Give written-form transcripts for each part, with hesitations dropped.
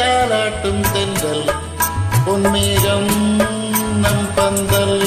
தாலாட்டும் தென்றல் பொன்மேகம் நம் பந்தல்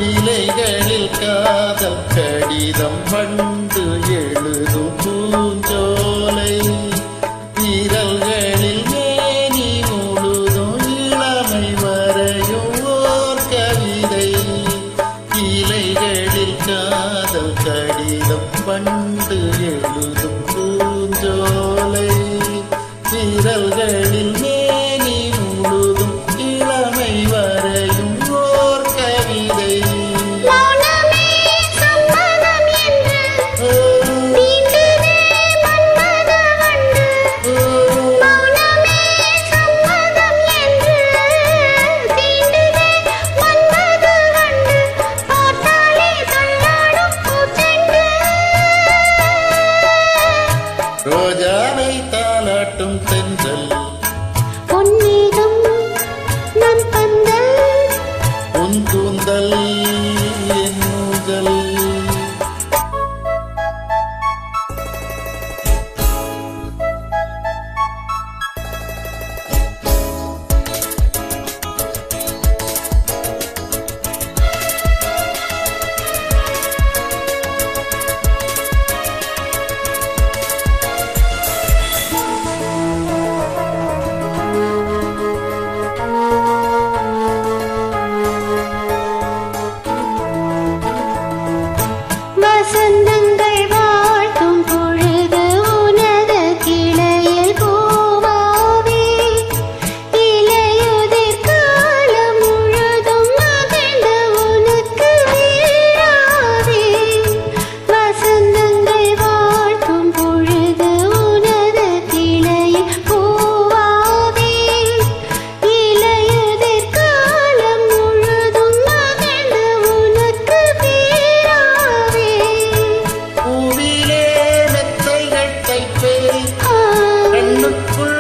இலைகளில் காதல் கடிதம் வந்து எழுதும் பூஞ்சோலை விரல்களில் மேனி முழுதும் இளமை வரையும் ஓர் கவிதை இலைகளில் காதல் கடிதம் வந்து எழுதும் பூஞ்சோலை விரல்களில் மேனி முழுதும் இளமை வரையும் ஓர் கவிதை ரோஜாவை தாலாட்டும் தென்றல் பொன்மேகம் நம் பந்தல் உன் கூந்தல் என் ஊஞ்சல் வசந்தங்கள் வாழ்த்தும் பொழுது உனது கிளையில் பூவாவே இலையுதிர் காலம் முழுதும் மகிழ்ந்து உனக்கு வீழாவே வசந்தங்கள் வாழ்த்தும் பொழுது உனது கிளையில் பூவாவே இலையுதிர் காலம் முழுதும் மகிழ்ந்து உனக்கு வீழாவே பூவிலே மெத்தைகள் தைப்பேன் கண்ணுக்குள்